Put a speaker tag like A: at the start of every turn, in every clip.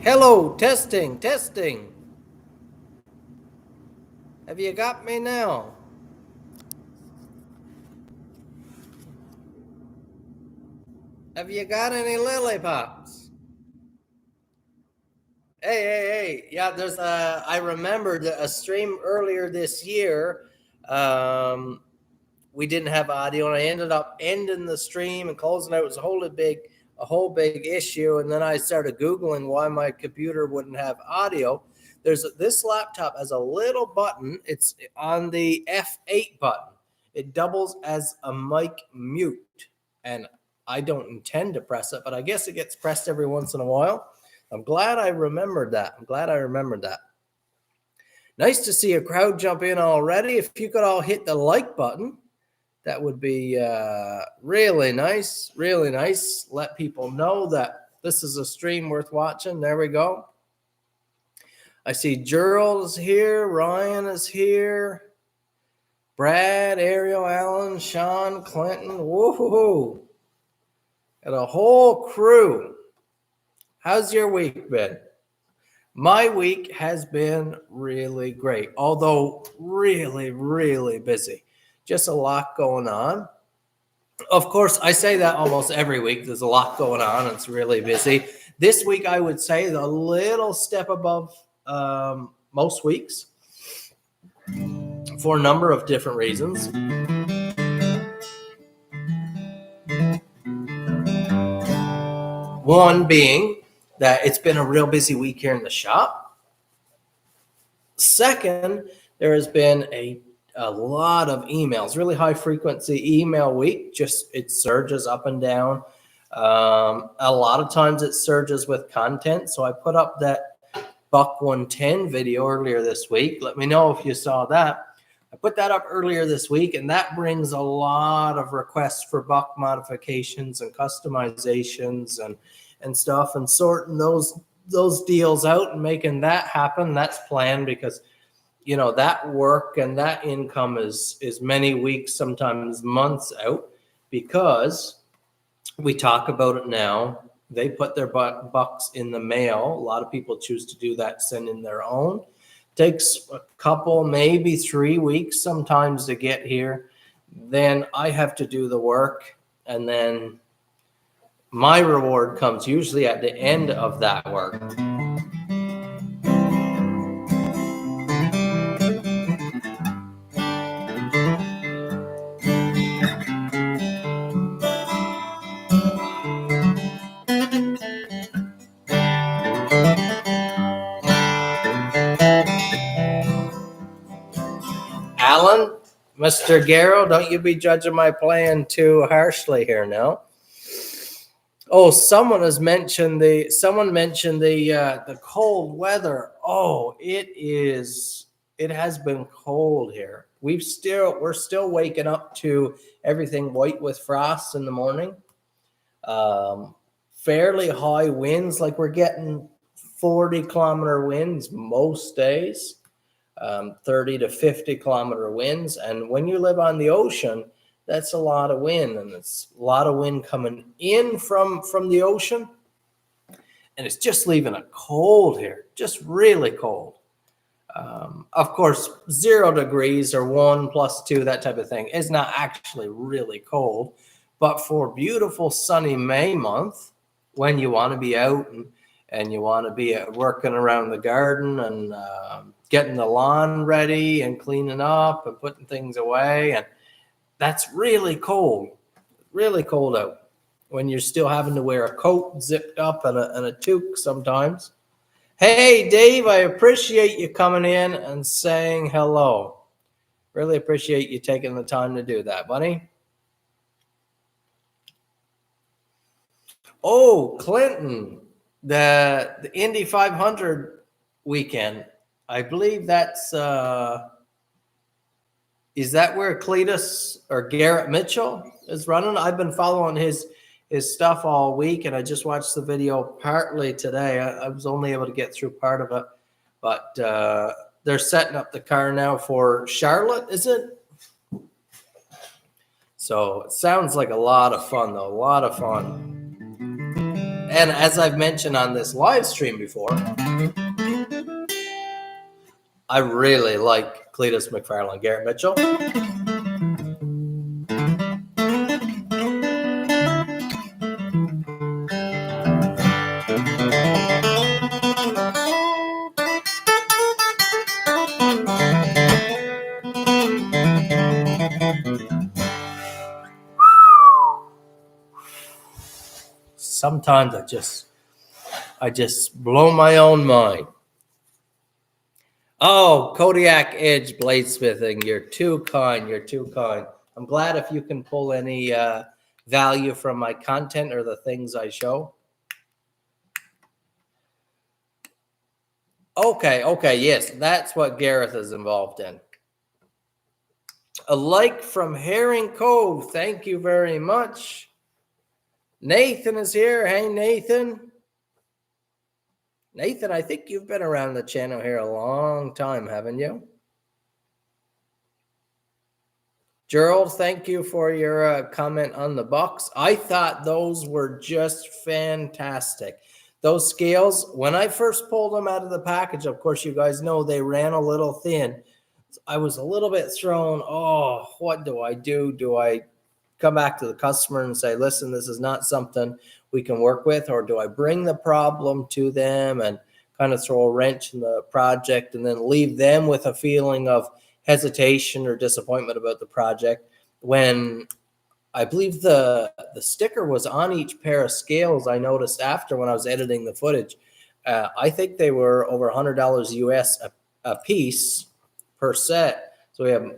A: Hello, testing, testing. Have you got me now? Have you got any lollipops? Hey. Yeah, there's I remembered a stream earlier this year. Um, we didn't have audio, and I ended up ending the stream and closing out. It was a whole big issue. And then I started Googling why my computer wouldn't have audio. This laptop has a little button. It's on the F8 button. It doubles as a mic mute, and I don't intend to press it, but I guess it gets pressed every once in a while. I'm glad I remembered that. Nice to see a crowd jump in already. If you could all hit the like button, that would be really nice, really nice. Let people know that this is a stream worth watching. There we go. I see Gerald is here. Ryan is here. Brad, Ariel, Alan, Sean, Clinton. Woohoo. Got a whole crew. How's your week been? My week has been really great, although really, really busy. Just a lot going on. Of course, I say that almost every week. There's a lot going on. It's really busy. This week, I would say a little step above most weeks for a number of different reasons. One being that it's been a real busy week here in the shop. Second, there has been a lot of emails, really high frequency email week. Just it surges up and down. A lot of times it surges with content. So I put up that Buck 110 video earlier this week. Let me know if you saw that. I put that up earlier this week, and that brings a lot of requests for buck modifications and customizations and stuff, and sorting those deals out and making that happen. That's planned because that work and that income is many weeks, sometimes months out, because we talk about it now. They put their bucks in the mail. A lot of people choose to do that, send in their own. Takes a couple, maybe 3 weeks sometimes to get here. Then I have to do the work, and then my reward comes usually at the end of that work. Alan, Mr. Garrow, don't you be judging my playing too harshly here now. Oh, someone mentioned the cold weather. Oh, it has been cold here. We're still waking up to everything white with frost in the morning. Fairly high winds, like we're getting 40-kilometer winds most days. 30 to 50-kilometer winds. And when you live on the ocean, that's a lot of wind, and it's a lot of wind coming in from the ocean, and it's just leaving it cold here, just really cold. Of course, 0 degrees or 1 + 2, that type of thing, is not actually really cold. But for beautiful sunny May month, when you want to be out and you want to be working around the garden and getting the lawn ready and cleaning up and putting things away, and that's really cold out when you're still having to wear a coat zipped up and a toque sometimes. Hey, Dave, I appreciate you coming in and saying hello. Really appreciate you taking the time to do that, buddy. Oh, Clinton, the Indy 500 weekend. I believe that's is that where Cletus or Garrett Mitchell is running? I've been following his stuff all week, and I just watched the video partly today. I was only able to get through part of it, but they're setting up the car now for Charlotte, is it? So it sounds like a lot of fun, though. A lot of fun. And as I've mentioned on this live stream before, I really like Cletus McFarland, Garrett Mitchell. Sometimes I just blow my own mind. Oh, Kodiak Edge Bladesmithing, you're too kind. You're too kind. I'm glad if you can pull any value from my content or the things I show. Okay, yes, that's what Gareth is involved in. A like from Herring Cove. Thank you very much. Nathan is here. Hey, Nathan. Nathan, I think you've been around the channel here a long time, haven't you? Gerald, thank you for your comment on the box. I thought those were just fantastic. Those scales, when I first pulled them out of the package, of course, you guys know they ran a little thin. I was a little bit thrown. Oh, what do I do? Do I come back to the customer and say, listen, this is not something we can work with? Or do I bring the problem to them and kind of throw a wrench in the project and then leave them with a feeling of hesitation or disappointment about the project when I believe the sticker was on each pair of scales? I noticed after when I was editing the footage, I think they were over $100 US a piece per set. So we have,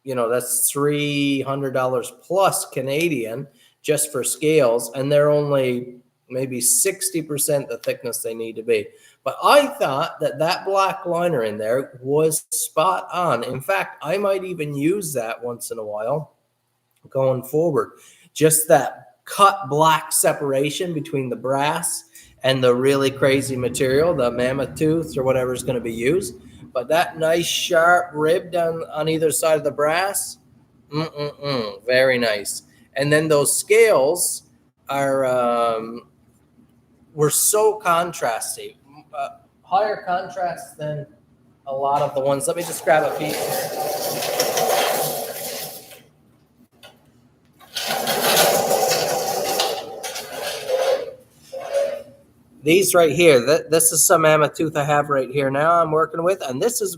A: that's $300 plus Canadian just for scales, and they're only maybe 60% the thickness they need to be. But I thought that black liner in there was spot on. In fact, I might even use that once in a while going forward. Just that cut black separation between the brass and the really crazy material, the Mammoth Tooth or whatever is going to be used. But that nice sharp rib down on either side of the brass, very nice. And then those scales were so contrasty, higher contrast than a lot of the ones. Let me just grab a piece. These right here, this is some Mammoth Tooth I have right here now I'm working with, and this is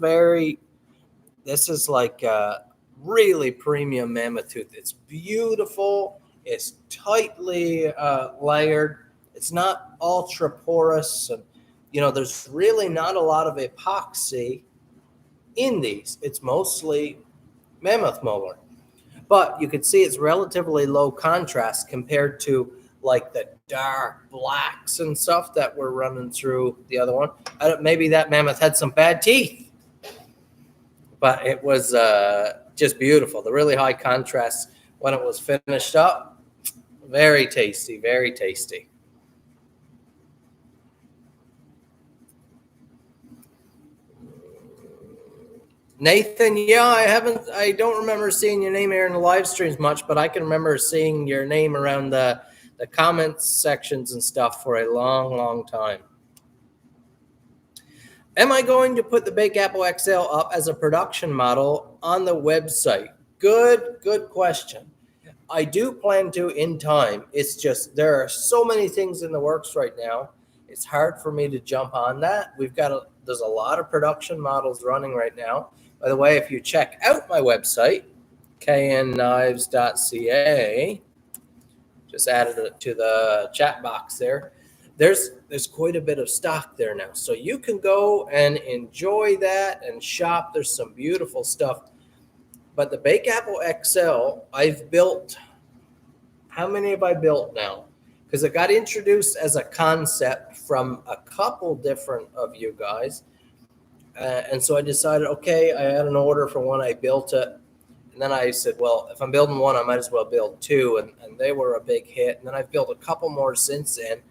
A: like really premium Mammoth Tooth. It's beautiful. It's tightly layered. It's not ultra porous, and there's really not a lot of epoxy in these. It's mostly mammoth molar, but you can see it's relatively low contrast compared to like the dark blacks and stuff that were running through the other one. Maybe that mammoth had some bad teeth, but it was just beautiful. The really high contrast when it was finished up, very tasty, very tasty. Nathan, yeah, I don't remember seeing your name here in the live streams much, but I can remember seeing your name around the comments sections and stuff for a long, long time. Am I going to put the Bake Apple XL up as a production model on the website? Good question. I do plan to in time. It's just there are so many things in the works right now. It's hard for me to jump on that. There's a lot of production models running right now. By the way, if you check out my website, knknives.ca, just added it to the chat box there. There's quite a bit of stock there now. So you can go and enjoy that and shop. There's some beautiful stuff. But the Bake Apple XL, I've built, how many have I built now? Because it got introduced as a concept from a couple different of you guys. And so I decided, okay, I had an order for one, I built it. And then I said, well, if I'm building one, I might as well build two. And they were a big hit. And then I've built a couple more since then.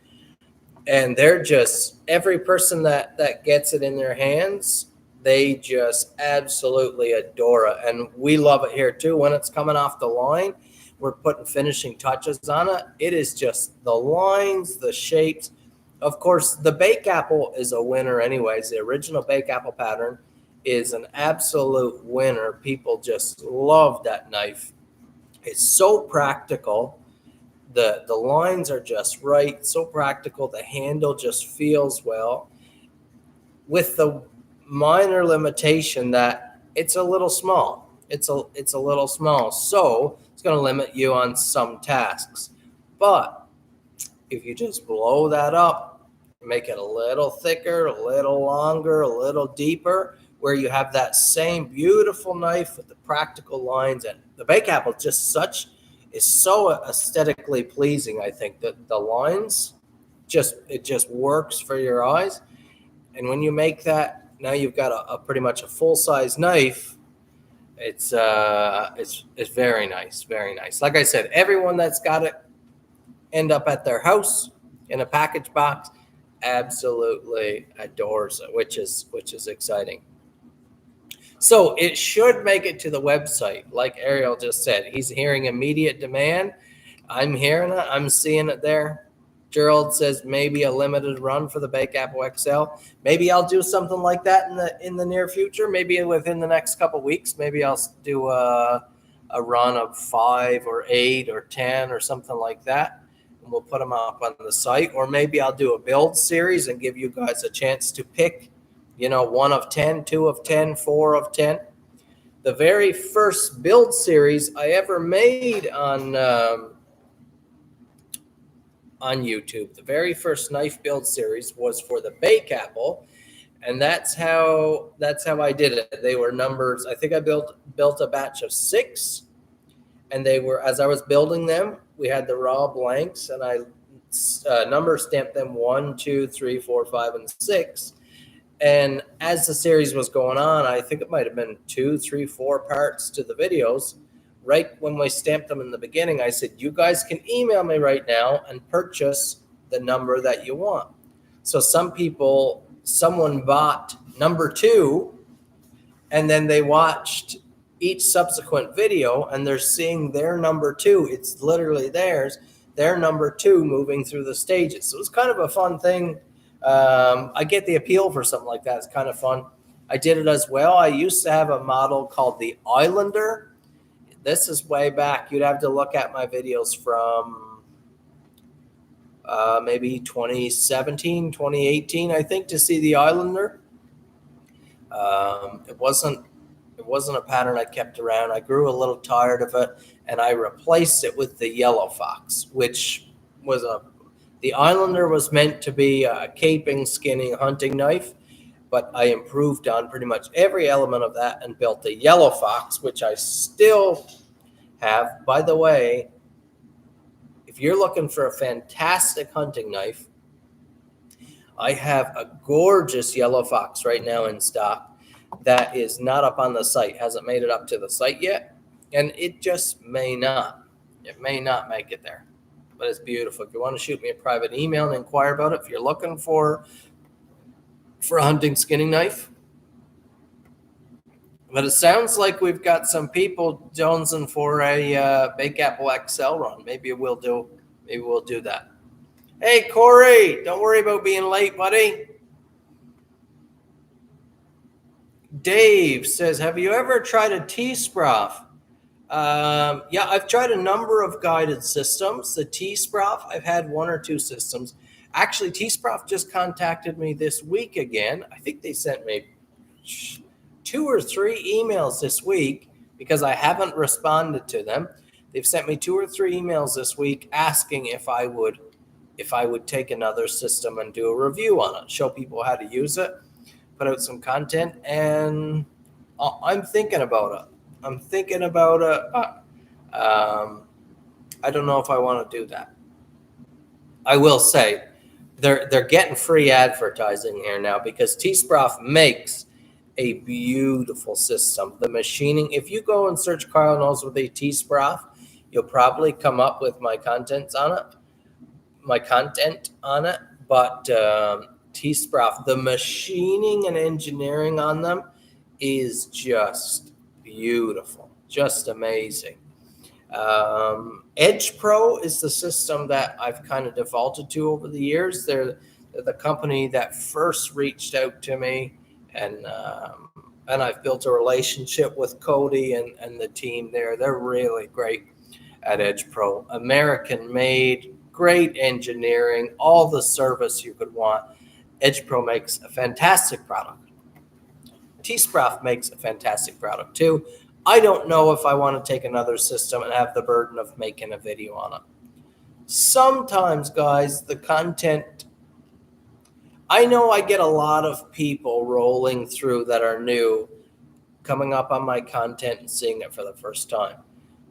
A: And they're just, every person that gets it in their hands, they just absolutely adore it. And we love it here too. When it's coming off the line, we're putting finishing touches on it. It is just the lines, the shapes. Of course, the bake apple is a winner anyways. The original bake apple pattern is an absolute winner. People just love that knife. It's so practical. The lines are just right, so practical. The handle just feels well, with the minor limitation that it's a little small. It's a little small, so it's going to limit you on some tasks. But if you just blow that up, make it a little thicker, a little longer, a little deeper, where you have that same beautiful knife with the practical lines, and the bake apple is so aesthetically pleasing. I think that the lines it just works for your eyes. And when you make that, now you've got a pretty much a full size knife. It's very nice, very nice. Like I said, everyone that's got it end up at their house in a package box absolutely adores it, which is exciting. So it should make it to the website. Like Ariel just said, he's hearing immediate demand. I'm hearing it. I'm seeing it there. Gerald says maybe a limited run for the Bake Apple XL. Maybe I'll do something like that in the near future. Maybe within the next couple of weeks. Maybe I'll do a run of 5 or 8 or 10 or something like that, and we'll put them up on the site. Or maybe I'll do a build series and give you guys a chance to pick, 1 of 10, 2 of 10, 4 of 10. The very first build series I ever made on YouTube, the very first knife build series was for the Bake Apple, and that's how I did it. They were numbers. I think I built a batch of 6, and they were, as I was building them, we had the raw blanks, and I number stamped them 1, 2, 3, 4, 5, and 6. And as the series was going on, I think it might have been 2, 3, 4 parts to the videos. Right when we stamped them in the beginning, I said, you guys can email me right now and purchase the number that you want. So someone bought number 2, and then they watched each subsequent video, and they're seeing their number 2. It's literally their number 2 moving through the stages. So it was kind of a fun thing. I get the appeal for something like that. It's kind of fun. I did it as well. I used to have a model called the Islander. This is way back. You'd have to look at my videos from maybe 2017, 2018, I think, to see the Islander. It wasn't a pattern I kept around. I grew a little tired of it, and I replaced it with the Yellow Fox, which was the Islander was meant to be a caping, skinning, hunting knife, but I improved on pretty much every element of that and built the Yellow Fox, which I still have. By the way, if you're looking for a fantastic hunting knife, I have a gorgeous Yellow Fox right now in stock that is not up on the site, hasn't made it up to the site yet, and it just may not. It may not make it there, but it's beautiful. If you want to shoot me a private email and inquire about it, if you're looking for a hunting skinning knife. But it sounds like we've got some people jonesing for a Bake Apple XL run. Maybe we'll do that. Hey, Corey, don't worry about being late, buddy. Dave says, have you ever tried a Teespring? Yeah, I've tried a number of guided systems. The Teespring, I've had 1 or 2 systems. Actually, Teespring just contacted me this week again. I think they sent me 2 or 3 emails this week because I haven't responded to them. They've sent me 2 or 3 emails this week asking if I would take another system and do a review on it, show people how to use it, put out some content, and I'm thinking about it. I don't know if I want to do that. I will say they're getting free advertising here now because Teespring makes a beautiful system. The machining, if you go and search Carl Knows with a Teespring, you'll probably come up with my content on it. But Teespring, the machining and engineering on them is just beautiful, just amazing. Edge Pro is the system that I've kind of defaulted to over the years. They're the company that first reached out to me, and I've built a relationship with Cody and the team there. They're really great at Edge Pro. American made, great engineering, all the service you could want. Edge Pro makes a fantastic product. Teespring makes a fantastic product too. I don't know if I want to take another system and have the burden of making a video on it. Sometimes, guys, the content, I know I get a lot of people rolling through that are new, coming up on my content and seeing it for the first time.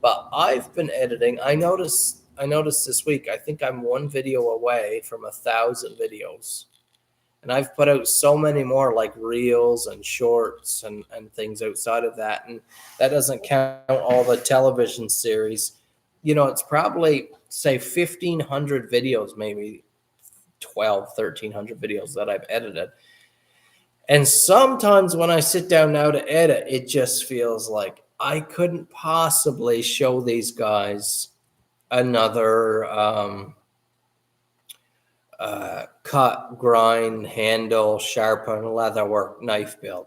A: But I've been editing. I noticed this week, I think I'm one video away from 1,000 videos. And I've put out so many more, like reels and shorts and things outside of that. And that doesn't count all the television series. You know, it's probably, say, 1,500 videos, maybe 1,300 videos that I've edited. And sometimes when I sit down now to edit, it just feels like I couldn't possibly show these guys another cut, grind, handle, sharpen, leatherwork knife build.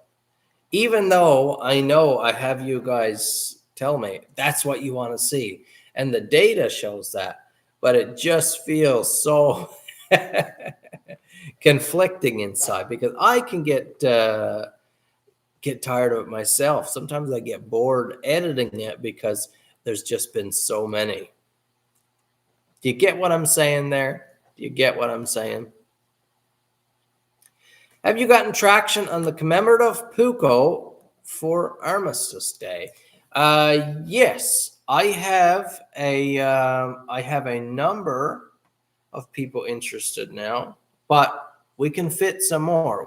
A: Even though I know I have you guys tell me that's what you want to see. And the data shows that. But it just feels so conflicting inside, because I can get tired of it myself. Sometimes I get bored editing it because there's just been so many. Do you get what I'm saying there? Do you get what I'm saying? Have you gotten traction on the Commemorative PUCO for Armistice Day? Yes, I have a number of people interested now, but we can fit some more.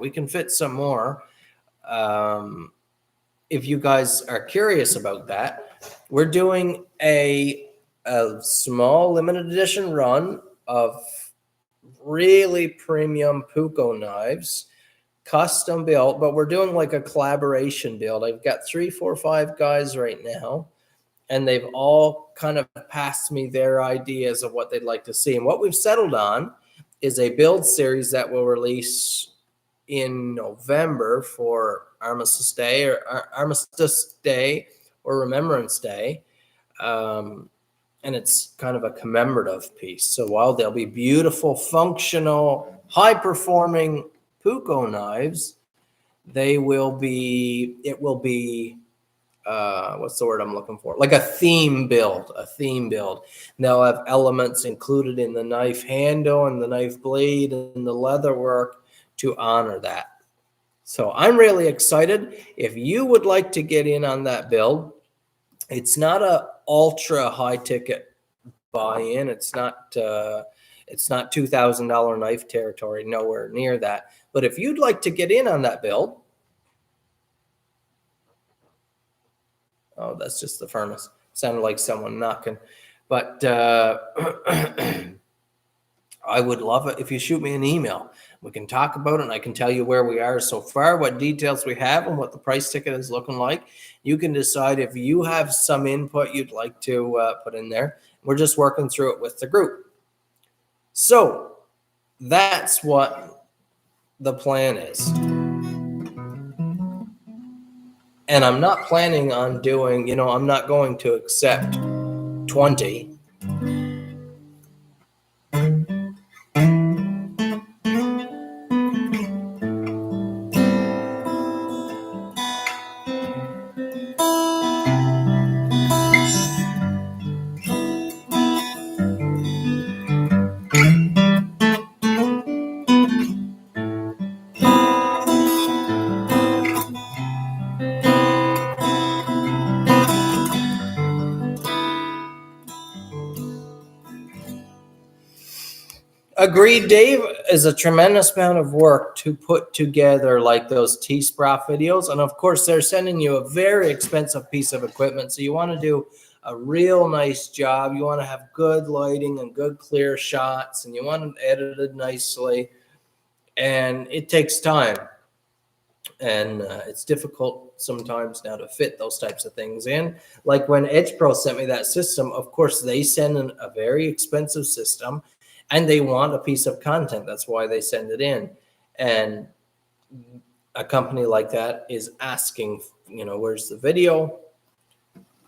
A: If you guys are curious about that, we're doing a small limited edition run of really premium PUCO knives, custom built, but we're doing like a collaboration build. I've got 3, 4, 5 guys right now, and they've all kind of passed me their ideas of what they'd like to see. And what we've settled on is a build series that will release in November for Armistice Day or Remembrance Day. And it's kind of a commemorative piece. So while there'll be beautiful, functional, high-performing PUCO knives, it will be what's the word I'm looking for? Like a theme build. And they'll have elements included in the knife handle and the knife blade and the leather work to honor that. So I'm really excited. If you would like to get in on that build, it's not a ultra high ticket buy-in. It's not $2,000 knife territory, nowhere near that. But if you'd like to get in on that build, oh, that's just the furnace. Sounded like someone knocking. But I would love it if you shoot me an email. We can talk about it, and I can tell you where we are so far, what details we have, and what the price ticket is looking like. You can decide if you have some input you'd like to put in there. We're just working through it with the group. So that's what the plan is. And I'm not planning on doing, I'm not going to accept 20. Agreed, Dave. Is a tremendous amount of work to put together like those Teespring videos. And of course, they're sending you a very expensive piece of equipment. So you want to do a real nice job. You want to have good lighting and good clear shots, and you want it edited nicely. And it takes time. And it's difficult sometimes now to fit those types of things in. Like when Edge Pro sent me that system, of course, they send in a very expensive system and they want a piece of content. That's why they send it in. And a company like that is asking, where's the video?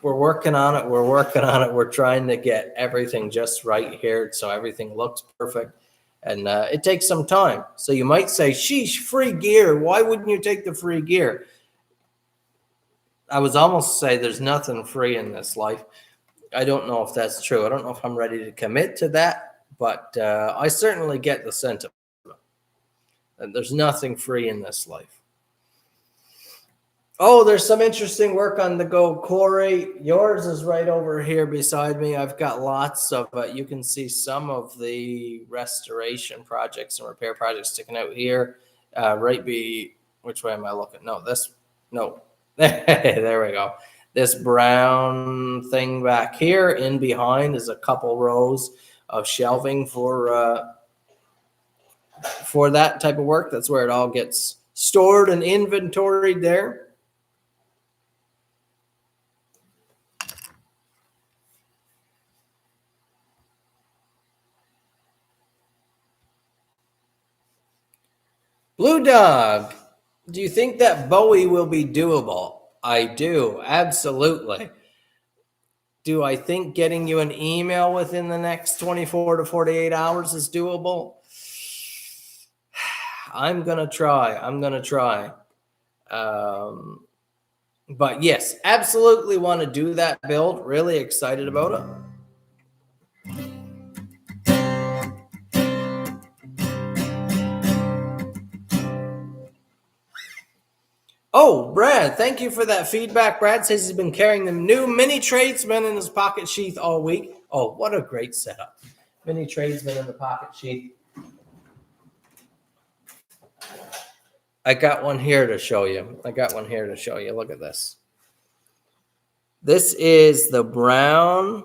A: We're working on it. We're trying to get everything just right here so everything looks perfect. And it takes some time. So you might say, sheesh, free gear. Why wouldn't you take the free gear? I was almost say there's nothing free in this life. I don't know if that's true. I don't know if I'm ready to commit to that, but I certainly get the sentiment. And there's nothing free in this life. Oh, there's some interesting work on the go, Corey. Yours is right over here beside me. I've got lots of, you can see some of the restoration projects and repair projects sticking out here. Which way am I looking? No, there we go. This brown thing back here in behind is a couple rows of shelving for that type of work. That's where it all gets stored and inventoried there. Blue Dog, do you think that Bowie will be doable? I do, absolutely. Do I think getting you an email within the next 24 to 48 hours is doable? I'm going to try. But yes, absolutely want to do that build. Really excited about it. Oh, Brad, thank you for that feedback. Brad says he's been carrying the new Mini Tradesman in his pocket sheath all week. Oh, what a great setup. Mini Tradesman in the pocket sheath. I got one here to show you. Look at this. This is the brown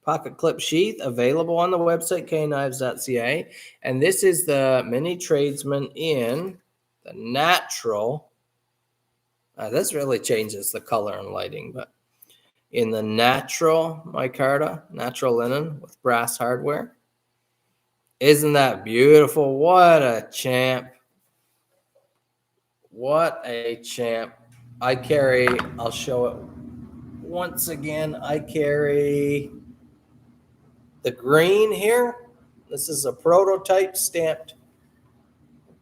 A: pocket clip sheath available on the website, knives.ca. And this is the Mini Tradesman in the natural. This really changes the color and lighting, but in the natural micarta, natural linen with brass hardware. Isn't that beautiful? What a champ. I'll show it once again. I carry the green here. This is a prototype stamped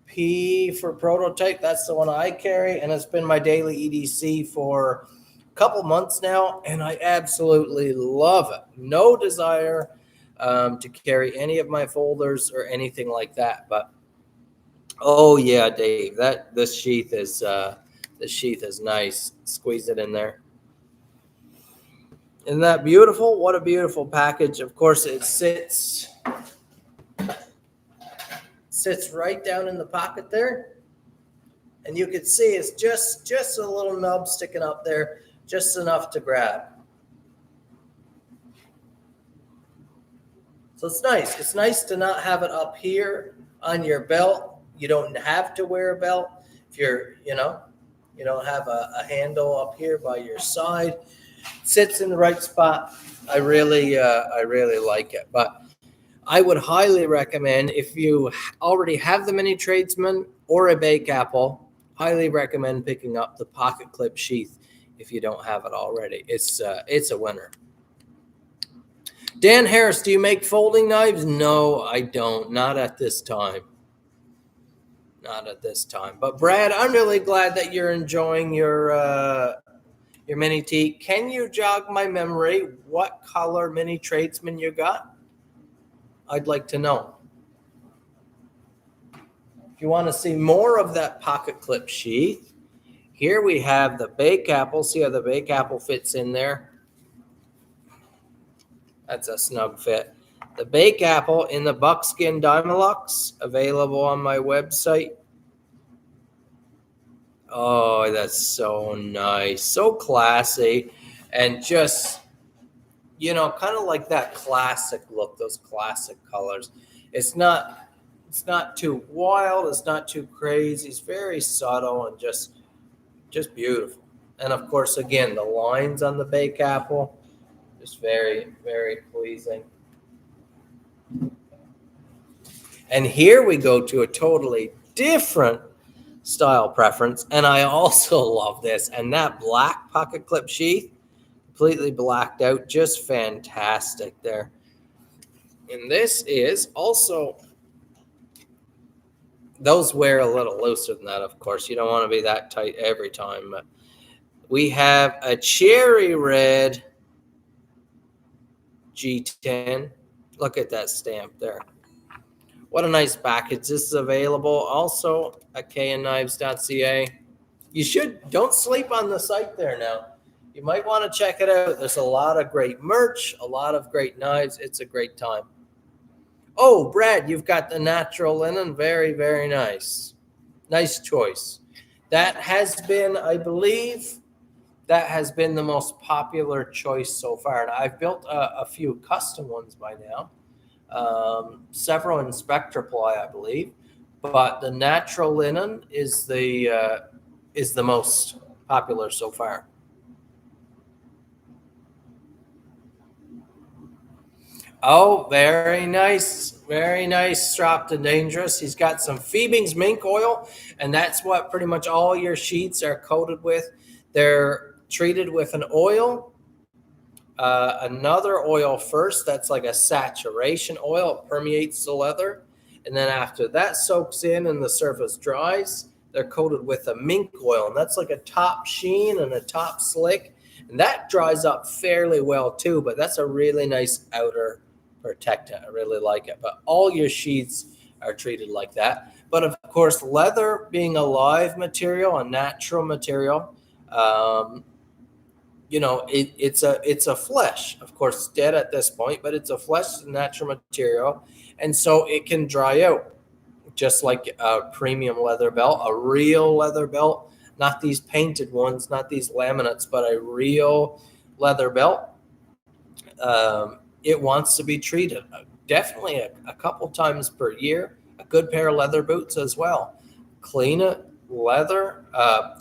A: P for prototype. That's the one I carry, and it's been my daily EDC for a couple months now, and I absolutely love it. No desire to carry any of my folders or anything like that, but oh yeah, Dave, this sheath is nice. Squeeze it in there. Isn't that beautiful? What a beautiful package. Of course, it sits right down in the pocket there. And you can see it's just a little nub sticking up there, just enough to grab. So it's nice. It's nice to not have it up here on your belt. You don't have to wear a belt if you don't have a handle up here by your side. It sits in the right spot. I really like it. But I would highly recommend, if you already have the Mini Tradesman or a Bake Apple, highly recommend picking up the pocket clip sheath if you don't have it already. It's a winner. Dan Harris, do you make folding knives? No, I don't. Not at this time. But Brad, I'm really glad that you're enjoying your Mini T. Can you jog my memory what color Mini Tradesman you got? I'd like to know. If you want to see more of that pocket clip sheath, here we have the Bake Apple. See how the Bake Apple fits in there? That's a snug fit. The Bake Apple in the buckskin Dymalux, available on my website. Oh, that's so nice. So classy. And just, kind of like that classic look, those classic colors. It's not It's not too wild. It's not too crazy. It's very subtle and just beautiful. And of course, again, the lines on the bake apple, just very, very pleasing. And here we go to a totally different style preference. And I also love this. And that black pocket clip sheath, completely blacked out, just fantastic there. And this is also, those wear a little looser than that, of course. You don't want to be that tight every time. But we have a cherry red G10. Look at that stamp there. What a nice package. This is available also at knknives.ca. Don't sleep on the site there now. You might want to check it out. There's a lot of great merch, a lot of great knives. It's a great time. Oh, Brad, you've got the natural linen. Very, very nice. Nice choice. That has been, I believe, that has been the most popular choice so far. And I've built a few custom ones by now. Several in Spectra ply, I believe. But the natural linen is the most popular so far. Oh, very nice. Very nice. Strapped and dangerous. He's got some Phoebing's Mink Oil, and that's what pretty much all your sheets are coated with. They're treated with an oil, another oil first. That's like a saturation oil. It permeates the leather. And then after that soaks in and the surface dries, they're coated with a mink oil. And that's like a top sheen and a top slick. And that dries up fairly well too, but that's a really nice outer protectant. I really like it. But all your sheets are treated like that. But of course, leather being a live material, a natural material, it's a flesh. Of course, it's dead at this point, but it's a flesh natural material. And so it can dry out just like a premium leather belt, a real leather belt, not these painted ones, not these laminates, but a real leather belt. It wants to be treated definitely a couple times per year. A good pair of leather boots as well. Clean it,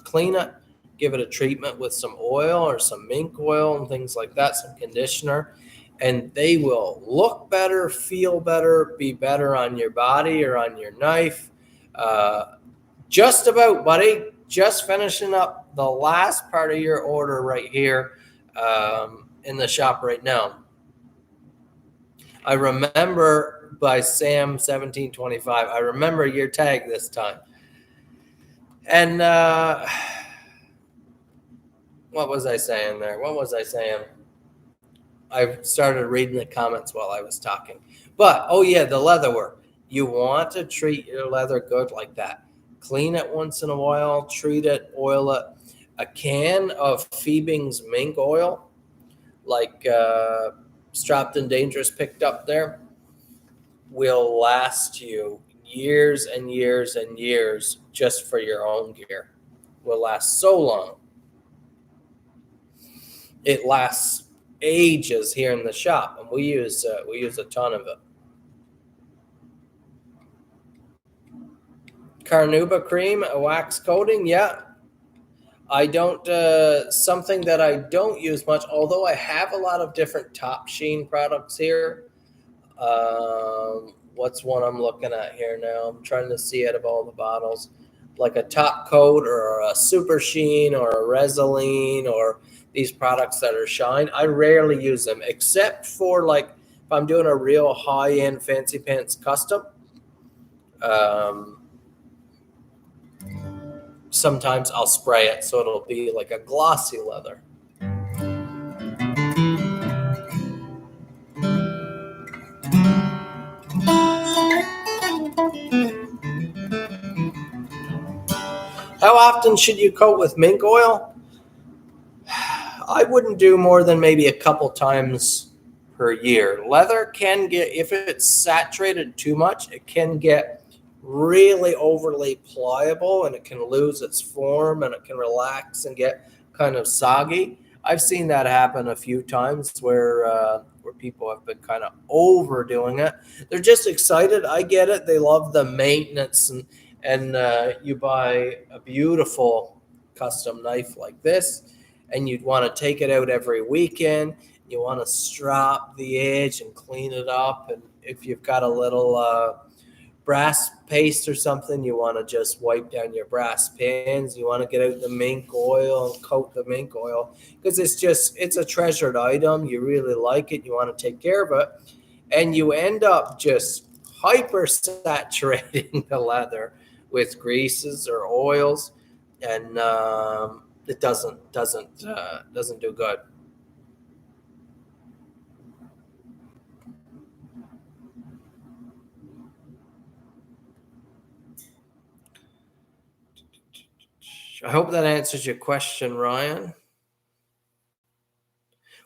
A: clean it, give it a treatment with some oil or some mink oil and things like that, some conditioner, and they will look better, feel better, be better on your body or on your knife. Just about, buddy. Just finishing up the last part of your order right here in the shop right now. I remember by Sam 1725. I remember your tag this time. And what was I saying there? I started reading the comments while I was talking. But, oh yeah, the leather work. You want to treat your leather good like that. Clean it once in a while, treat it, oil it. A can of Phoebing's Mink Oil, like Strapped and Dangerous picked up there, will last you years and years and years just for your own gear. Will last so long. It lasts ages here in the shop, and we use a ton of it. Carnauba cream, a wax coating, yeah. I don't, something that I don't use much, although I have a lot of different top sheen products here. What's one I'm looking at here now? I'm trying to see out of all the bottles. Like a top coat or a super sheen or a Resolene or these products that are shine. I rarely use them except for like if I'm doing a real high-end fancy pants custom. Sometimes I'll spray it so it'll be like a glossy leather. How often should you coat with mink oil? I wouldn't do more than maybe a couple times per year. Leather can get, if it's saturated too much, it can get really overly pliable and it can lose its form and it can relax and get kind of soggy. I've seen that happen a few times where people have been kind of overdoing it. They're just excited. I get it. They love the maintenance, and you buy a beautiful custom knife like this, and you'd want to take it out every weekend. You want to strop the edge and clean it up, and if you've got a little brass paste or something, you want to just wipe down your brass pins. You want to get out the mink oil and coat the mink oil, because it's a treasured item. You really like it. You want to take care of it, and you end up just hyper saturating the leather with greases or oils, and it doesn't do good. I hope that answers your question, Ryan.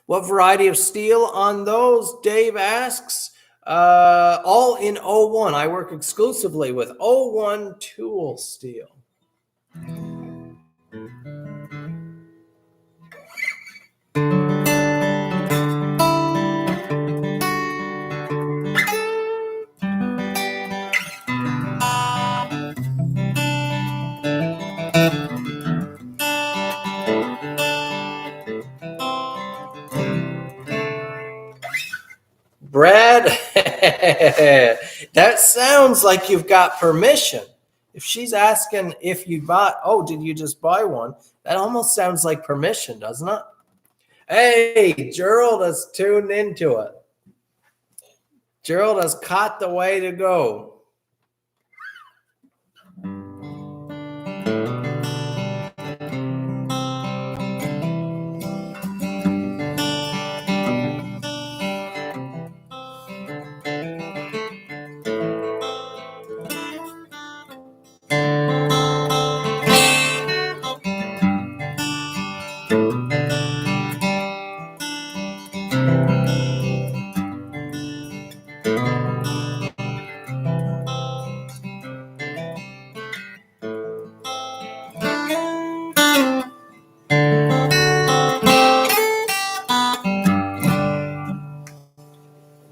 A: What variety of steel on those? Dave asks. All in 01. I work exclusively with 01 tool steel. Brad, that sounds like you've got permission. If she's asking if you bought, oh, did you just buy one? That almost sounds like permission, doesn't it? Hey, Gerald has tuned into it. Gerald has caught the way to go.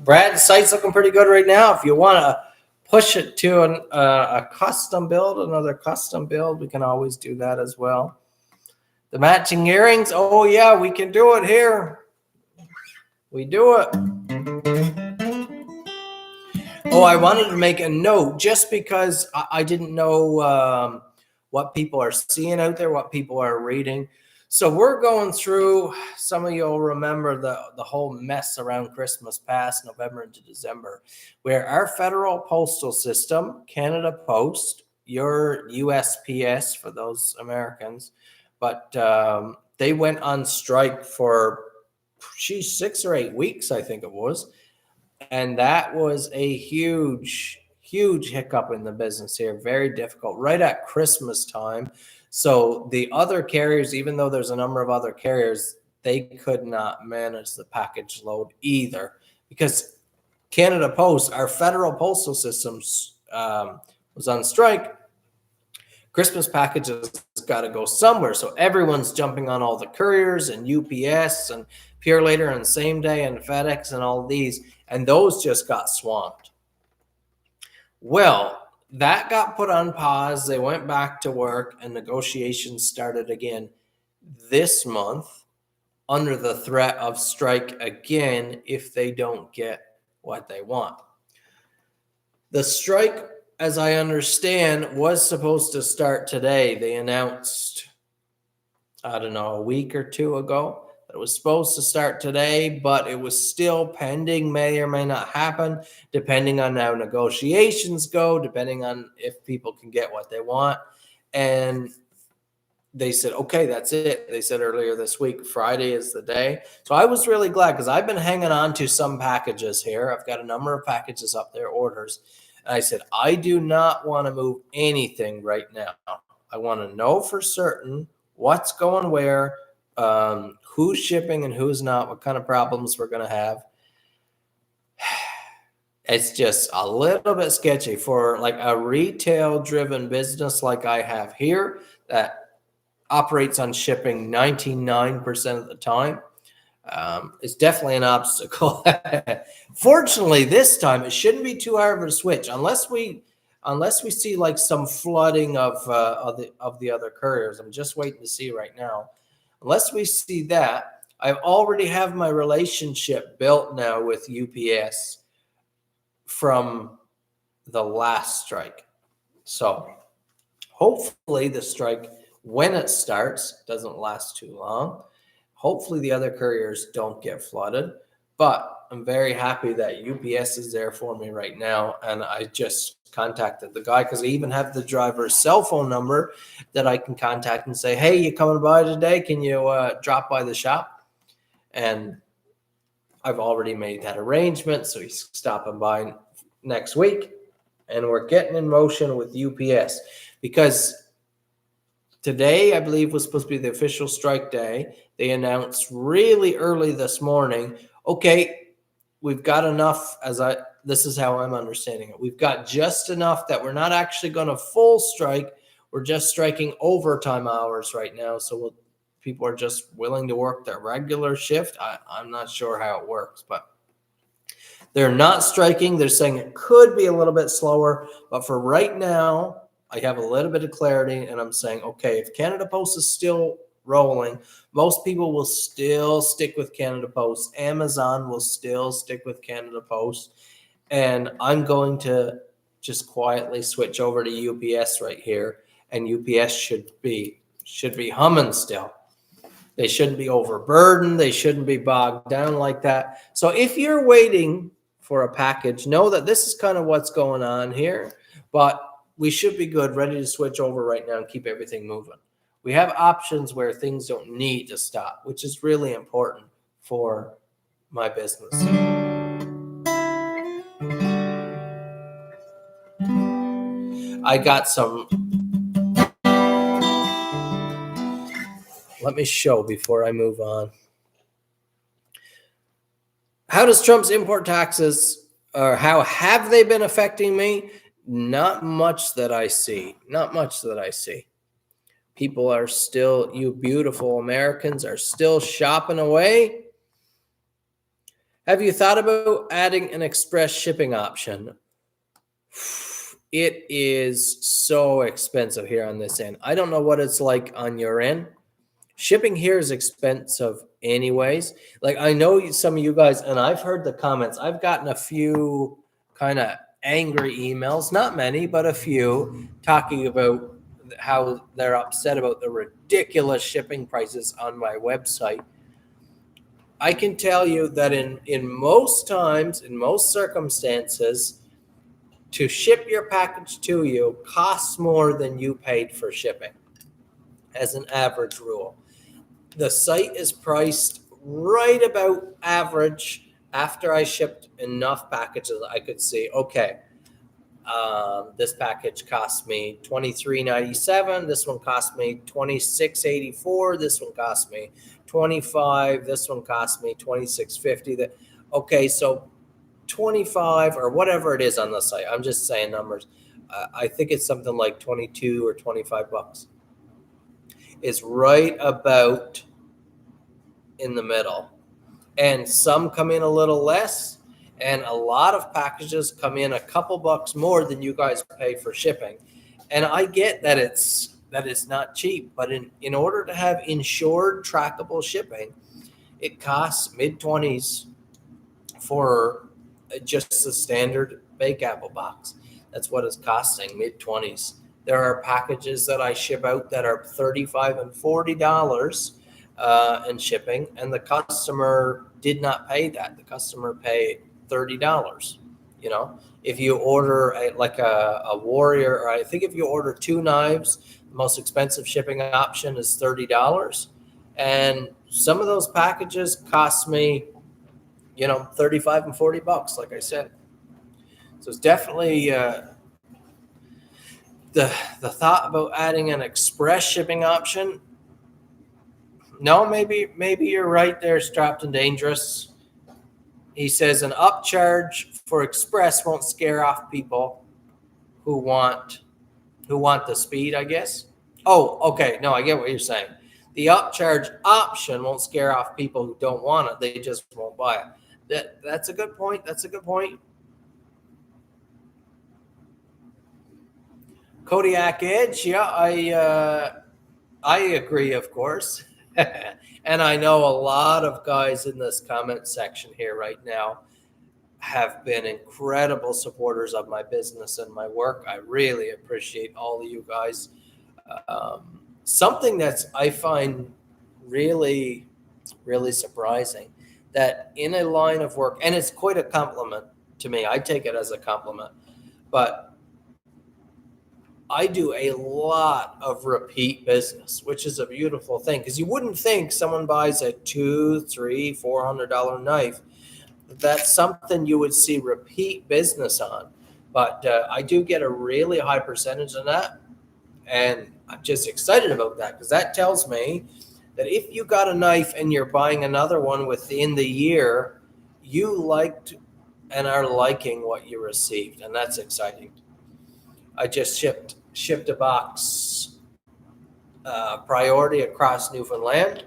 A: Brad, the site's looking pretty good right now. If you want to push it to a custom build, another custom build, we can always do that as well. The matching earrings, oh yeah, we can do it here. We do it. Oh, I wanted to make a note just because I didn't know what people are seeing out there, what people are reading. So we're going through, some of you will remember the whole mess around Christmas past November into December, where our federal postal system, Canada Post, your USPS for those Americans, but they went on strike for, 6 or 8 weeks, I think it was. And that was a huge hiccup in the business here. Very difficult, right at Christmas time. So the other carriers, even though there's a number of other carriers, they could not manage the package load either, because Canada Post, our federal postal systems, was on strike. Christmas packages got to go somewhere. So everyone's jumping on all the couriers and UPS and Pure Later and Same Day and FedEx and all these, and those just got swamped. Well, that got put on pause. They went back to work and negotiations started again this month under the threat of strike again if they don't get what they want. The strike, as I understand, was supposed to start today. They announced, I don't know, a week or two ago that it was supposed to start today, but it was still pending, may or may not happen, depending on how negotiations go, depending on if people can get what they want. And they said, okay, that's it. They said earlier this week, Friday is the day. So I was really glad, because I've been hanging on to some packages here. I've got a number of packages up there, orders. And I said, I do not want to move anything right now. I want to know for certain what's going where, who's shipping and who's not, what kind of problems we're going to have. It's just a little bit sketchy for like a retail driven business like I have here, that operates on shipping 99% of the time. It's definitely an obstacle. Fortunately, this time it shouldn't be too hard of a switch unless we see like some flooding of the other couriers. I'm just waiting to see right now. Unless we see that, I already have my relationship built now with UPS from the last strike. So hopefully the strike, when it starts, doesn't last too long. Hopefully the other couriers don't get flooded, but I'm very happy that UPS is there for me right now. And I just contacted the guy because I even have the driver's cell phone number that I can contact and say, hey, you coming by today? Can you drop by the shop? And I've already made that arrangement. So he's stopping by next week and we're getting in motion with UPS because today, I believe, was supposed to be the official strike day. They announced really early this morning, okay, we've got enough, this is how I'm understanding it. We've got just enough that we're not actually going to full strike. We're just striking overtime hours right now. So people are just willing to work their regular shift. I'm not sure how it works, but they're not striking. They're saying it could be a little bit slower, but for right now, I have a little bit of clarity and I'm saying, okay, if Canada Post is still rolling, most people will still stick with Canada Post. Amazon will still stick with Canada Post. And I'm going to just quietly switch over to UPS right here. And UPS should be humming still. They shouldn't be overburdened. They shouldn't be bogged down like that. So if you're waiting for a package, know that this is kind of what's going on here. But we should be good, ready to switch over right now and keep everything moving. We have options where things don't need to stop, which is really important for my business. I got some. Let me show before I move on. How does Trump's import taxes, or how have they been affecting me? Not much that I see. Not much that I see. People are still, you beautiful Americans are still shopping away. Have you thought about adding an express shipping option? It is so expensive here on this end. I don't know what it's like on your end. Shipping here is expensive anyways. Like I know some of you guys, and I've heard the comments. I've gotten a few kind of angry emails, not many, but a few, talking about how they're upset about the ridiculous shipping prices on my website. I can tell you that in most times, in most circumstances, to ship your package to you costs more than you paid for shipping as an average rule. The site is priced right about average. After I shipped enough packages, I could see, okay, this package cost me $23.97. This one cost me $26.84. This one cost me $25. This one cost me $26.50. Okay, so 25 or whatever it is on the site. I'm just saying numbers. I think it's something like 22 or 25 bucks. It's right about in the middle. And some come in a little less, and a lot of packages come in a couple bucks more than you guys pay for shipping. And I get that it's not cheap, but in order to have insured trackable shipping, it costs mid-20s for just the standard bake apple box. That's what it's costing, mid-20s. There are packages that I ship out that are $35 and $40 in shipping, and the customer did not pay that. The customer paid $30. You know, if you order a Warrior, or I think if you order 2 knives, the most expensive shipping option is $30. And some of those packages cost me, 35 and 40 bucks, like I said. So it's definitely the thought about adding an express shipping option. No, maybe you're right there, Strapped and Dangerous. He says an upcharge for express won't scare off people who want the speed, I guess. Oh, okay. No, I get what you're saying. The upcharge option won't scare off people who don't want it. They just won't buy it. That's a good point. That's a good point. Kodiak Edge, yeah, I agree, of course. And I know a lot of guys in this comment section here right now have been incredible supporters of my business and my work. I really appreciate all of you guys. Something that's I find really, really surprising that in a line of work, and it's quite a compliment to me. I take it as a compliment, but I do a lot of repeat business, which is a beautiful thing because you wouldn't think someone buys a $200, $300, $400 knife. That's something you would see repeat business on. But I do get a really high percentage of that. And I'm just excited about that because that tells me that if you got a knife and you're buying another one within the year, you liked and are liking what you received. And that's exciting. I just shipped a box priority across Newfoundland,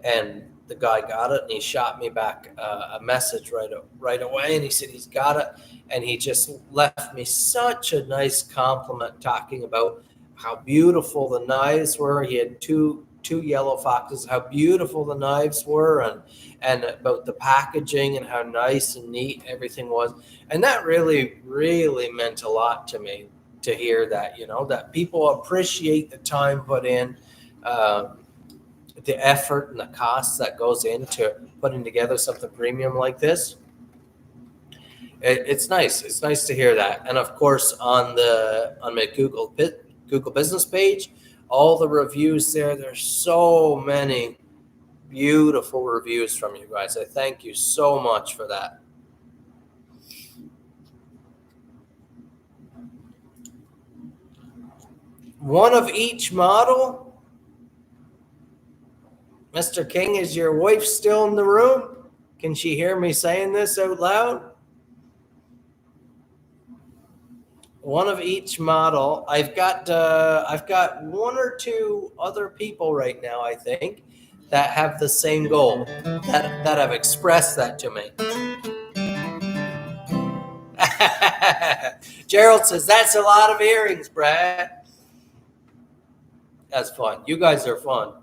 A: and the guy got it, and he shot me back a message right away, and he said he's got it, and he just left me such a nice compliment talking about how beautiful the knives were. He had two yellow foxes, how beautiful the knives were, and about the packaging and how nice and neat everything was. And that really, really meant a lot to me to hear that, that people appreciate the time put in, the effort and the cost that goes into putting together something premium like this. It's nice. It's nice to hear that. And of course, on my Google business page, all the reviews there's so many beautiful reviews from you guys. I thank you so much for that. One of each model. Mr. King, is your wife still in the room? Can she hear me saying this out loud? One of each model. I've got one or two other people right now, I think, that have the same goal, that have expressed that to me. Gerald says, that's a lot of earrings, Brad. That's fun. You guys are fun.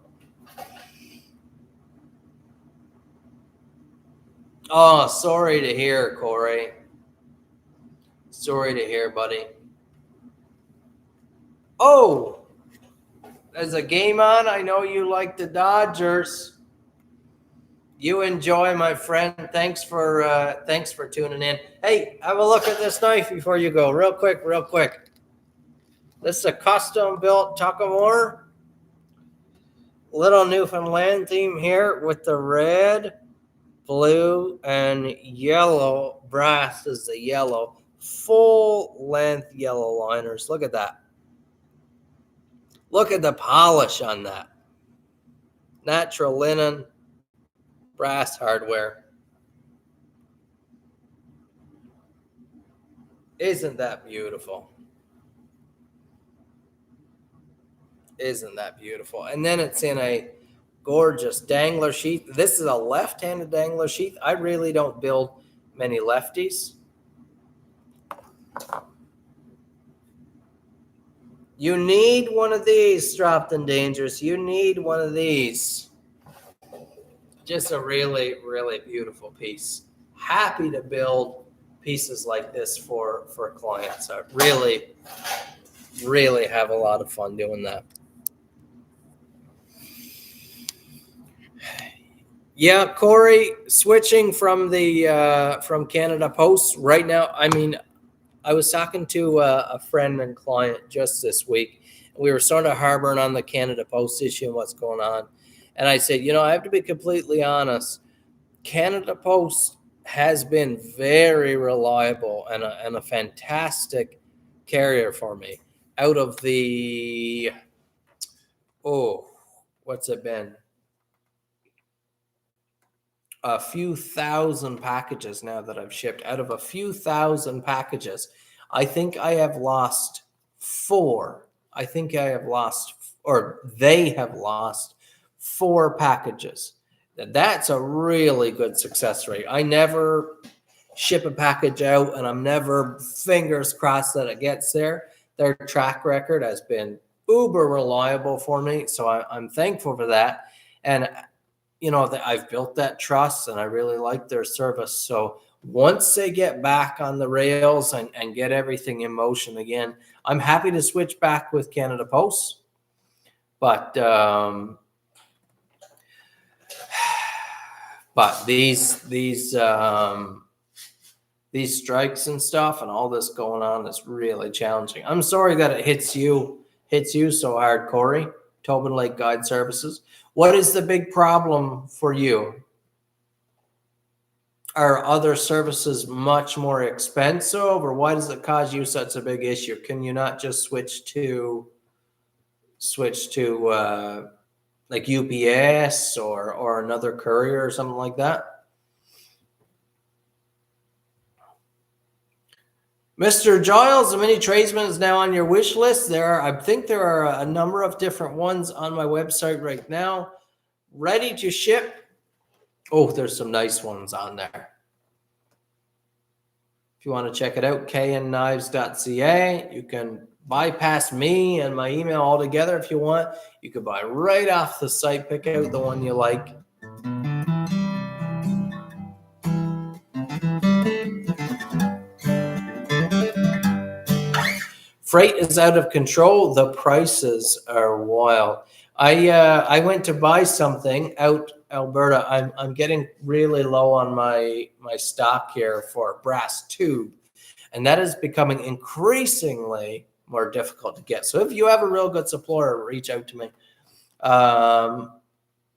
A: Oh, sorry to hear, Corey. Sorry to hear, buddy. Oh, there's a game on. I know you like the Dodgers. You enjoy, my friend. Thanks for tuning in. Hey, have a look at this knife before you go. Real quick. This is a custom-built Tuckamore. Little Newfoundland theme here with the red, blue, and yellow. Brass is the yellow. Full-length yellow liners. Look at that. Look at the polish on that. Natural linen, brass hardware. Isn't that beautiful? Isn't that beautiful? And then it's in a gorgeous dangler sheath. This is a left-handed dangler sheath. I really don't build many lefties. You need one of these, Strapped and Dangerous. You need one of these. Just a really, really beautiful piece. Happy to build pieces like this for clients. I really, really have a lot of fun doing that. Yeah, Corey, switching from Canada Post right now. I mean, I was talking to a friend and client just this week. We were sort of harboring on the Canada Post issue and what's going on. And I said, I have to be completely honest. Canada Post has been very reliable and a fantastic carrier for me. Out of the, what's it been? A few thousand packages now that I've shipped. Out of a few thousand packages, I think I have lost 4. I think I have lost, or they have lost 4 packages. That's a really good success rate. I never ship a package out and I'm never fingers crossed that it gets there. Their track record has been uber reliable for me. So I'm thankful for that. And, you know, I've built that trust and I really like their service. So once they get back on the rails and get everything in motion again, I'm happy to switch back with Canada Post. But these strikes and stuff and all this going on is really challenging. I'm sorry that it hits you so hard, Corey. Tobin Lake Guide Services. What is the big problem for you? Are other services much more expensive, or why does it cause you such a big issue? Can you not just switch to like UPS or another courier or something like that? Mr. Giles, the Mini Tradesman is now on your wish list. I think there are a number of different ones on my website right now, ready to ship. Oh, there's some nice ones on there. If you want to check it out, knknives.ca. You can bypass me and my email altogether if you want. You can buy right off the site, pick out the one you like. Freight is out of control. The prices are wild. I went to buy something out Alberta. I'm getting really low on my stock here for brass tube, and that is becoming increasingly more difficult to get. So if you have a real good supplier, reach out to me.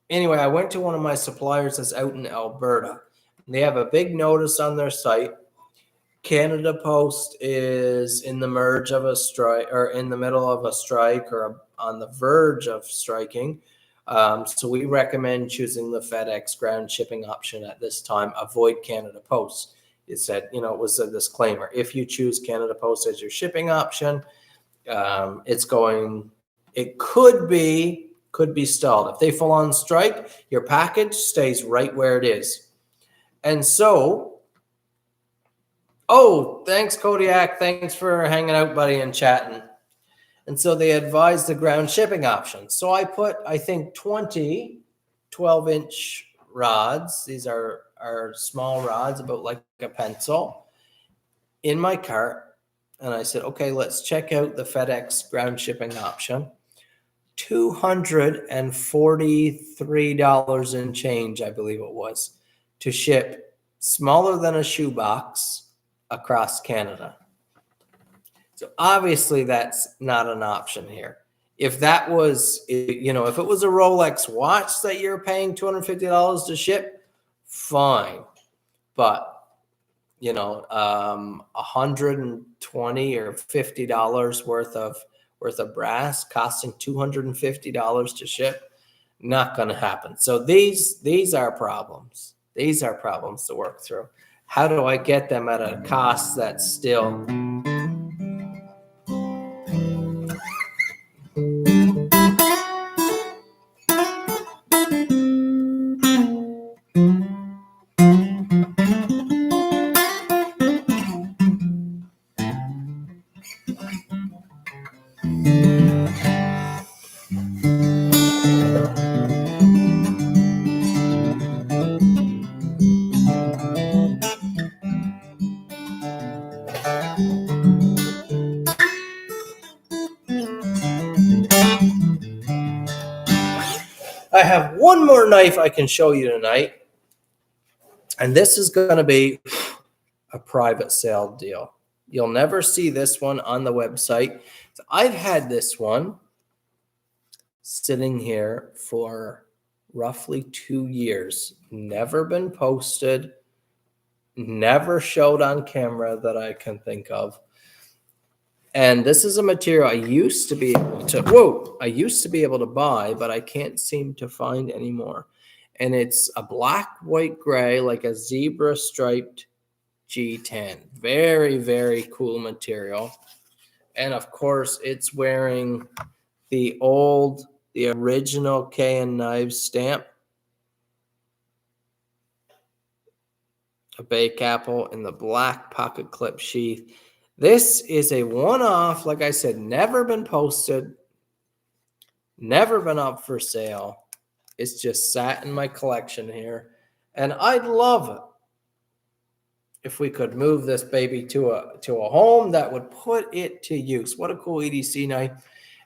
A: Anyway, I went to one of my suppliers that's out in Alberta. And they have a big notice on their site. Canada Post is in the merge of a strike, or in the middle of a strike, or on the verge of striking. So we recommend choosing the FedEx ground shipping option at this time. Avoid Canada Post. It said, you know, it was a disclaimer. If you choose Canada Post as your shipping option, it could be stalled. If they full on strike, your package stays right where it is. And so, oh, thanks, Kodiak. Thanks for hanging out, buddy, and chatting. And so they advised the ground shipping option. So I put, I think, 20 12-inch rods. These are small rods, about like a pencil, in my cart. And I said, okay, let's check out the FedEx ground shipping option. $243 and change, I believe it was, to ship smaller than a shoebox across Canada. So obviously that's not an option here. If that was, you know, if it was a Rolex watch that you're paying $250 to ship, fine. But, you know, $120 or $50 worth of brass costing $250 to ship, not going to happen. So these are problems. These are problems to work through. How do I get them at a cost that's still I have one more knife I can show you tonight, and this is going to be a private sale deal. You'll never see this one on the website. So I've had this one sitting here for roughly 2 years, never been posted, never showed on camera that I can think of. And this is a material I used to be able to buy, but I can't seem to find anymore. And it's a black, white, gray, like a zebra striped G10. Very, very cool material. And of course, it's wearing the original K&N Knives stamp. A bake apple in the black pocket clip sheath. This is a one-off, like I said, never been posted, never been up for sale. It's just sat in my collection here. And I'd love it if we could move this baby to a home that would put it to use. What a cool EDC knife.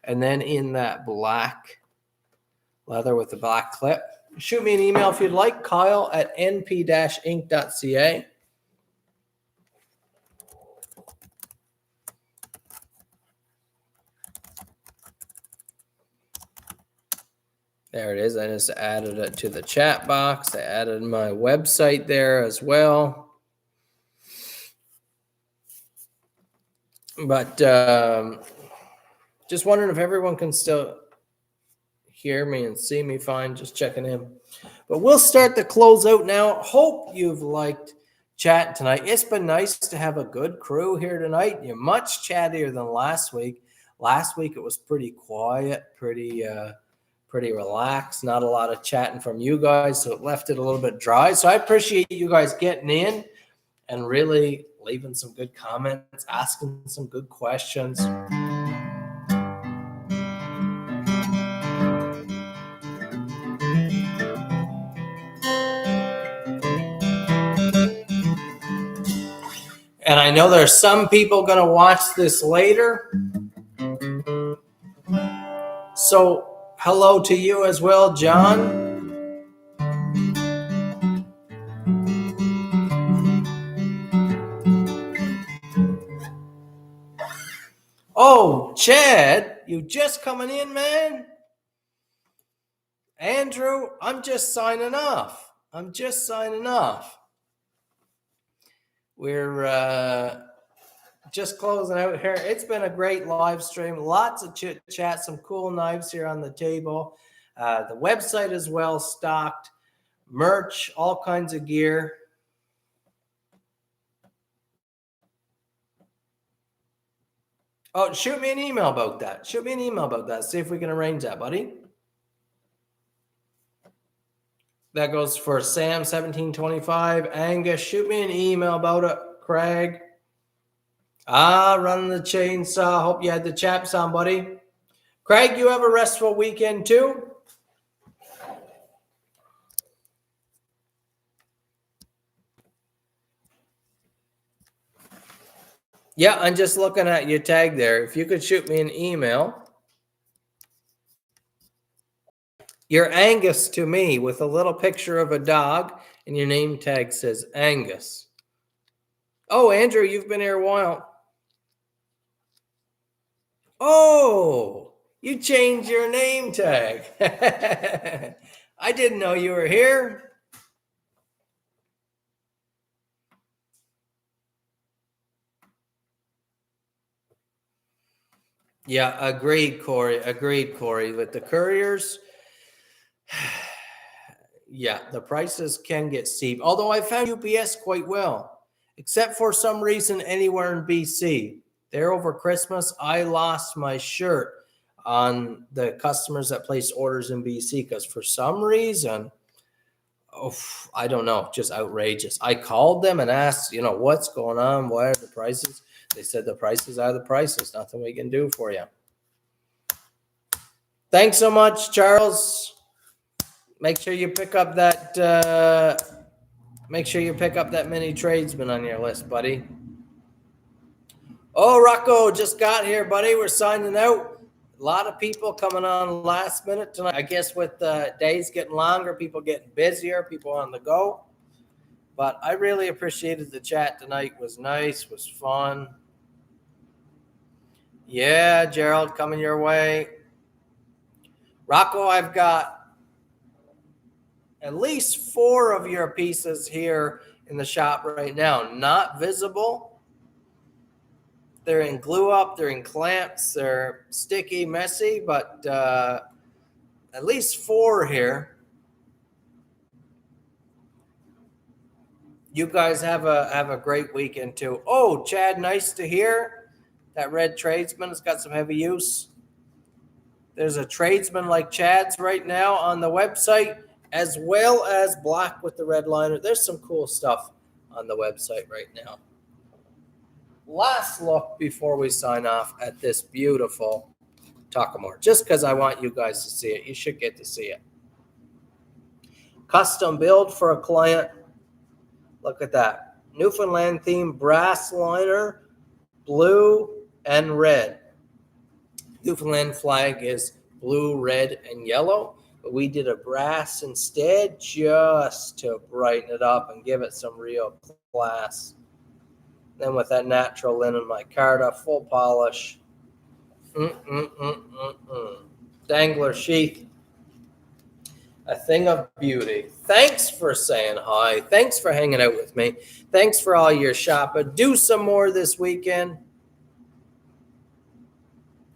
A: And then in that black leather with the black clip. Shoot me an email if you'd like, kyle@np-inc.ca. There it is. I just added it to the chat box. I added my website there as well. But just wondering if everyone can still hear me and see me fine. Just checking in. But we'll start the close out now. Hope you've liked chat tonight. It's been nice to have a good crew here tonight. You're much chattier than last week. Last week it was pretty quiet, pretty relaxed, not a lot of chatting from you guys, so it left it a little bit dry. So I appreciate you guys getting in and really leaving some good comments, asking some good questions. And I know there's some people going to watch this later. So hello to you as well, John. Oh, Chad, you just coming in, man? Andrew, I'm just signing off. We're just closing out here. It's been a great live stream. Lots of chit chat, some cool knives here on the table. The website is well stocked. Merch, all kinds of gear. Oh, shoot me an email about that. See if we can arrange that, buddy. That goes for Sam 1725. Angus, shoot me an email about it. Craig. Running the chainsaw. Hope you had the chaps on, buddy. Craig, you have a restful weekend too? Yeah, I'm just looking at your tag there. If you could shoot me an email. You're Angus to me with a little picture of a dog, and your name tag says Angus. Oh, Andrew, you've been here a while. Oh, you changed your name tag. I didn't know you were here. Yeah, agreed, Corey. With the couriers, yeah, the prices can get steep. Although I found UPS quite well, except for some reason anywhere in BC. There over Christmas, I lost my shirt on the customers that placed orders in BC because for some reason, I don't know, just outrageous. I called them and asked, what's going on? Why are the prices? They said the prices are the prices. Nothing we can do for you. Thanks so much, Charles. Make sure you pick up that mini tradesman on your list, buddy. Oh, Rocco just got here, buddy. We're signing out. A lot of people coming on last minute tonight. I guess with days getting longer, people getting busier, people on the go. But I really appreciated the chat tonight. It was nice, was fun. Yeah, Gerald, coming your way. Rocco, I've got at least 4 of your pieces here in the shop right now. Not visible. They're in glue up, they're in clamps, they're sticky, messy, but at least 4 here. You guys have a great weekend too. Oh, Chad, nice to hear. That red tradesman has got some heavy use. There's a tradesman like Chad's right now on the website, as well as black with the red liner. There's some cool stuff on the website right now. Last look before we sign off at this beautiful Takamore, just because I want you guys to see it. You should get to see it. Custom build for a client. Look at that. Newfoundland theme brass liner, blue and red. Newfoundland flag is blue, red, and yellow. But we did a brass instead just to brighten it up and give it some real class. Then with that natural linen micarta, full polish. Dangler sheath. A thing of beauty. Thanks for saying hi. Thanks for hanging out with me. Thanks for all your shopping. Do some more this weekend.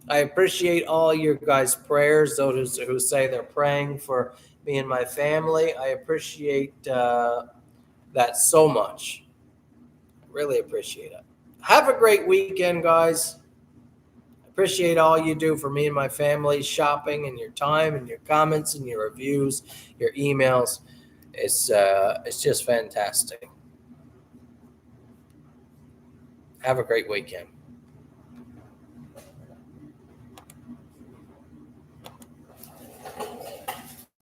A: I appreciate all your guys' prayers, those who say they're praying for me and my family. I appreciate that so much. Really appreciate it. Have a great weekend, guys. Appreciate all you do for me and my family, shopping and your time and your comments and your reviews, your emails. It's just fantastic. Have a great weekend.